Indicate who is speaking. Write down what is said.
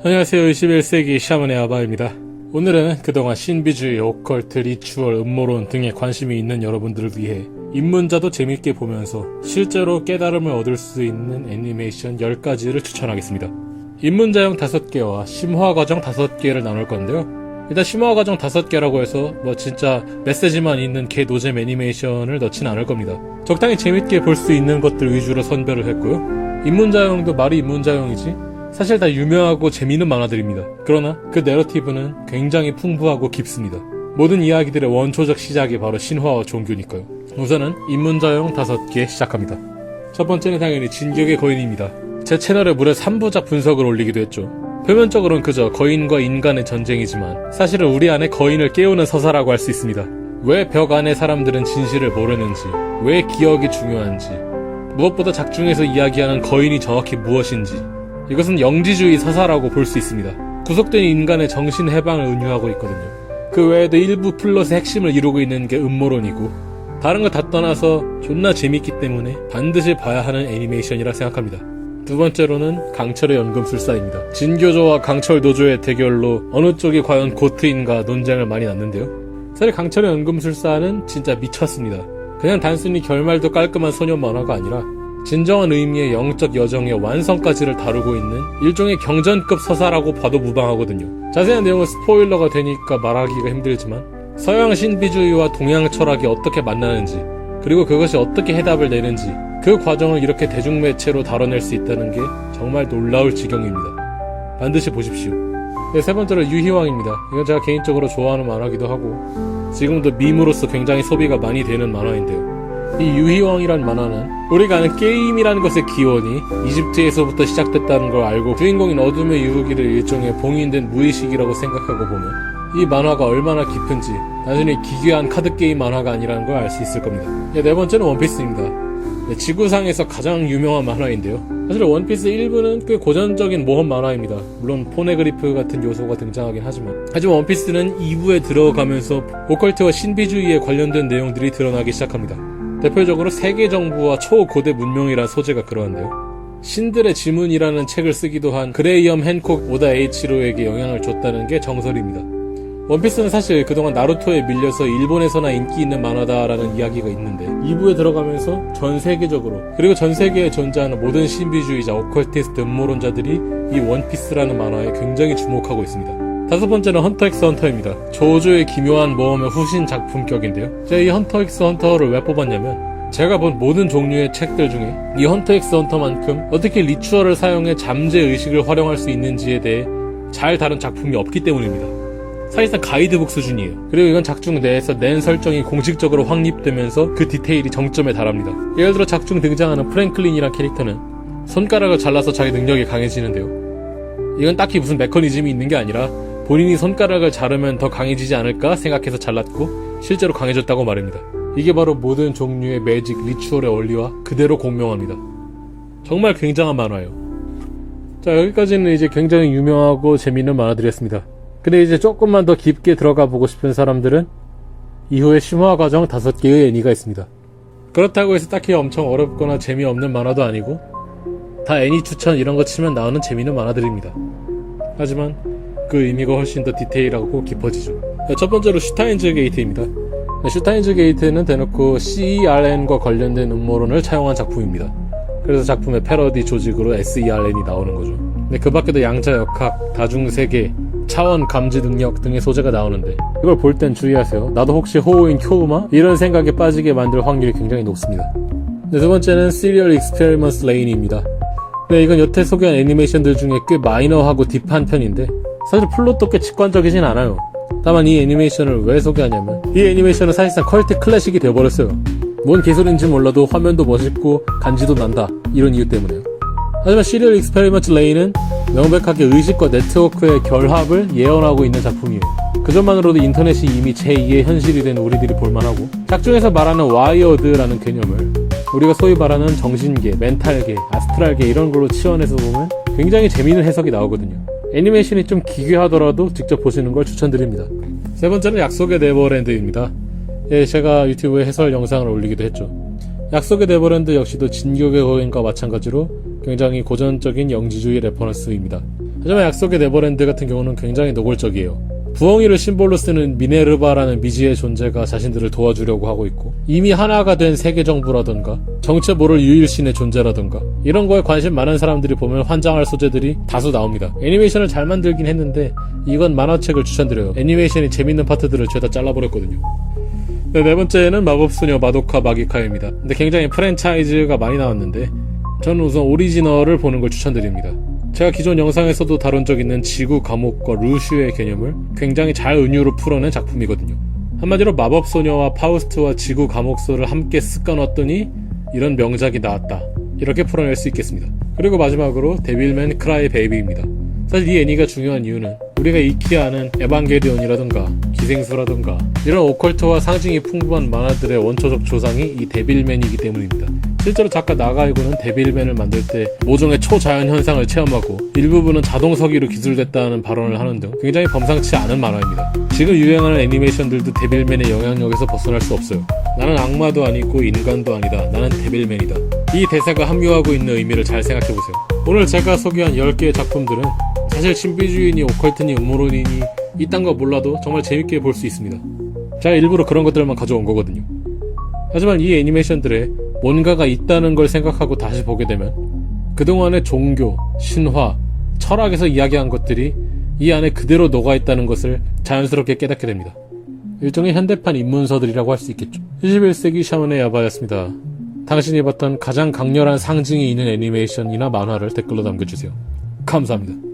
Speaker 1: 안녕하세요. 21세기 샤먼의 아바입니다. 오늘은 그동안 신비주의, 오컬트, 리추얼, 음모론 등에 관심이 있는 여러분들을 위해 입문자도 재밌게 보면서 실제로 깨달음을 얻을 수 있는 애니메이션 10가지를 추천하겠습니다. 입문자용 5개와 심화과정 5개를 나눌 건데요. 일단 심화과정 5개라고 해서 진짜 메시지만 있는 개 노잼 애니메이션을 넣진 않을 겁니다. 적당히 재밌게 볼 수 있는 것들 위주로 선별을 했고요. 입문자용도 말이 입문자용이지 사실 다 유명하고 재미있는 만화들입니다. 그러나 그 내러티브는 굉장히 풍부하고 깊습니다. 모든 이야기들의 원초적 시작이 바로 신화와 종교니까요. 우선은 입문자용 5개 시작합니다. 첫 번째는 당연히 진격의 거인입니다. 제 채널에 무려 3부작 분석을 올리기도 했죠. 표면적으로는 그저 거인과 인간의 전쟁이지만 사실은 우리 안에 거인을 깨우는 서사라고 할 수 있습니다. 왜 벽 안의 사람들은 진실을 모르는지, 왜 기억이 중요한지, 무엇보다 작중에서 이야기하는 거인이 정확히 무엇인지, 이것은 영지주의 서사라고 볼 수 있습니다. 구속된 인간의 정신 해방을 은유하고 있거든요. 그 외에도 일부 플롯의 핵심을 이루고 있는 게 음모론이고 다른 거 다 떠나서 존나 재밌기 때문에 반드시 봐야 하는 애니메이션이라 생각합니다. 두 번째로는 강철의 연금술사입니다. 진교조와 강철 노조의 대결로 어느 쪽이 과연 고트인가 논쟁을 많이 났는데요. 사실 강철의 연금술사는 진짜 미쳤습니다. 그냥 단순히 결말도 깔끔한 소년 만화가 아니라 진정한 의미의 영적 여정의 완성까지를 다루고 있는 일종의 경전급 서사라고 봐도 무방하거든요. 자세한 내용은 스포일러가 되니까 말하기가 힘들지만 서양 신비주의와 동양 철학이 어떻게 만나는지 그리고 그것이 어떻게 해답을 내는지 그 과정을 이렇게 대중매체로 다뤄낼 수 있다는 게 정말 놀라울 지경입니다. 반드시 보십시오. 네, 세 번째로 유희왕입니다. 이건 제가 개인적으로 좋아하는 만화기도 하고 지금도 밈으로서 굉장히 소비가 많이 되는 만화인데요. 이 유희왕이란 만화는 우리가 아는 게임이라는 것의 기원이 이집트에서부터 시작됐다는 걸 알고 주인공인 어둠의 유혹이를 일종의 봉인된 무의식이라고 생각하고 보면 이 만화가 얼마나 깊은지 단순히 기괴한 카드게임 만화가 아니라는 걸 알 수 있을 겁니다. 네 번째는 원피스입니다. 지구상에서 가장 유명한 만화인데요. 사실 원피스 1부는 꽤 고전적인 모험 만화입니다. 물론 포네그리프 같은 요소가 등장하긴 하지만 원피스는 2부에 들어가면서 오컬트와 신비주의에 관련된 내용들이 드러나기 시작합니다. 대표적으로 세계 정부와 초고대 문명이란 소재가 그러한데요. 신들의 지문이라는 책을 쓰기도 한 그레이엄 핸콕 오다 에이치로에게 영향을 줬다는 게 정설입니다. 원피스는 사실 그동안 나루토에 밀려서 일본에서나 인기 있는 만화다라는 이야기가 있는데 2부에 들어가면서 전 세계적으로 그리고 전 세계에 존재하는 모든 신비주의자, 오컬티스트, 음모론자들이 이 원피스라는 만화에 굉장히 주목하고 있습니다. 다섯 번째는 헌터 x 헌터입니다. 조조의 기묘한 모험의 후신 작품격인데요. 제가 이 헌터 x 헌터를 왜 뽑았냐면 제가 본 모든 종류의 책들 중에 이 헌터 x 헌터만큼 어떻게 리추얼을 사용해 잠재의식을 활용할 수 있는지에 대해 잘 다룬 작품이 없기 때문입니다. 사실상 가이드북 수준이에요. 그리고 이건 작중 내에서 낸 설정이 공식적으로 확립되면서 그 디테일이 정점에 달합니다. 예를 들어 작중 등장하는 프랭클린이란 캐릭터는 손가락을 잘라서 자기 능력이 강해지는데요. 이건 딱히 무슨 메커니즘이 있는 게 아니라 본인이 손가락을 자르면 더 강해지지 않을까 생각해서 잘랐고 실제로 강해졌다고 말입니다. 이게 바로 모든 종류의 매직, 리추얼의 원리와 그대로 공명합니다. 정말 굉장한 만화예요. 자, 여기까지는 이제 굉장히 유명하고 재미있는 만화들이었습니다. 근데 이제 조금만 더 깊게 들어가 보고 싶은 사람들은 이후에 심화 과정 5개의 애니가 있습니다. 그렇다고 해서 딱히 엄청 어렵거나 재미없는 만화도 아니고 다 애니 추천 이런 거 치면 나오는 재미있는 만화들입니다. 하지만 그 의미가 훨씬 더 디테일하고 깊어지죠. 첫 번째로 슈타인즈 게이트입니다. 슈타인즈 게이트는 대놓고 CERN과 관련된 음모론을 차용한 작품입니다. 그래서 작품의 패러디 조직으로 SERN이 나오는 거죠. 근데 그 밖에도 양자 역학, 다중세계, 차원 감지 능력 등의 소재가 나오는데 이걸 볼 땐 주의하세요. 나도 혹시 호우인 쿄우마? 이런 생각에 빠지게 만들 확률이 굉장히 높습니다. 두 번째는 Serial Experiments Lane입니다. 이건 여태 소개한 애니메이션들 중에 꽤 마이너하고 딥한 편인데 사실 플롯도 꽤 직관적이진 않아요. 다만 이 애니메이션을 왜 소개하냐면 이 애니메이션은 사실상 컬트 클래식이 되어버렸어요. 뭔 개소리인지 몰라도 화면도 멋있고 간지도 난다 이런 이유 때문에요. 하지만 시리얼 익스페리먼트 레인은 명백하게 의식과 네트워크의 결합을 예언하고 있는 작품이에요. 그 점만으로도 인터넷이 이미 제2의 현실이 된 우리들이 볼만하고 작중에서 말하는 와이어드라는 개념을 우리가 소위 말하는 정신계, 멘탈계, 아스트랄계 이런 걸로 치환해서 보면 굉장히 재미있는 해석이 나오거든요. 애니메이션이 좀 기괴하더라도 직접 보시는 걸 추천드립니다. 세 번째는 약속의 네버랜드입니다. 제가 유튜브에 해설 영상을 올리기도 했죠. 약속의 네버랜드 역시도 진격의 거인과 마찬가지로 굉장히 고전적인 영지주의 레퍼런스입니다. 하지만 약속의 네버랜드 같은 경우는 굉장히 노골적이에요. 부엉이를 심볼로 쓰는 미네르바라는 미지의 존재가 자신들을 도와주려고 하고 있고, 이미 하나가 된 세계정부라던가 정체 모를 유일신의 존재라던가 이런 거에 관심 많은 사람들이 보면 환장할 소재들이 다수 나옵니다. 애니메이션을 잘 만들긴 했는데 이건 만화책을 추천드려요. 애니메이션이 재밌는 파트들을 죄다 잘라버렸거든요. 네 번째는 마법소녀 마도카 마기카입니다. 근데 굉장히 프랜차이즈가 많이 나왔는데 저는 우선 오리지널을 보는 걸 추천드립니다. 제가 기존 영상에서도 다룬 적 있는 지구 감옥과 루슈의 개념을 굉장히 잘 은유로 풀어낸 작품이거든요. 한마디로 마법소녀와 파우스트와 지구 감옥소를 함께 쓱어놨더니 이런 명작이 나왔다, 이렇게 풀어낼 수 있겠습니다. 그리고 마지막으로 데빌맨 크라이 베이비입니다. 사실 이 애니가 중요한 이유는 우리가 익히 아는 에반게리온이라던가 기생수라던가 이런 오컬트와 상징이 풍부한 만화들의 원초적 조상이 이 데빌맨이기 때문입니다. 실제로 작가 나가이고는 데빌맨을 만들 때 모종의 초자연 현상을 체험하고 일부분은 자동석유로 기술됐다는 발언을 하는 등 굉장히 범상치 않은 만화입니다. 지금 유행하는 애니메이션들도 데빌맨의 영향력에서 벗어날 수 없어요. 나는 악마도 아니고 인간도 아니다. 나는 데빌맨이다. 이 대사가 함유하고 있는 의미를 잘 생각해보세요. 오늘 제가 소개한 10개의 작품들은 사실 신비주의니 오컬트니 음모론이니 이딴 거 몰라도 정말 재밌게 볼 수 있습니다. 제가 일부러 그런 것들만 가져온 거거든요. 하지만 이 애니메이션들에 뭔가가 있다는 걸 생각하고 다시 보게 되면 그동안의 종교, 신화, 철학에서 이야기한 것들이 이 안에 그대로 녹아있다는 것을 자연스럽게 깨닫게 됩니다. 일종의 현대판 입문서들이라고 할 수 있겠죠. 21세기 샤먼의 야바였습니다. 당신이 봤던 가장 강렬한 상징이 있는 애니메이션이나 만화를 댓글로 남겨주세요. 감사합니다.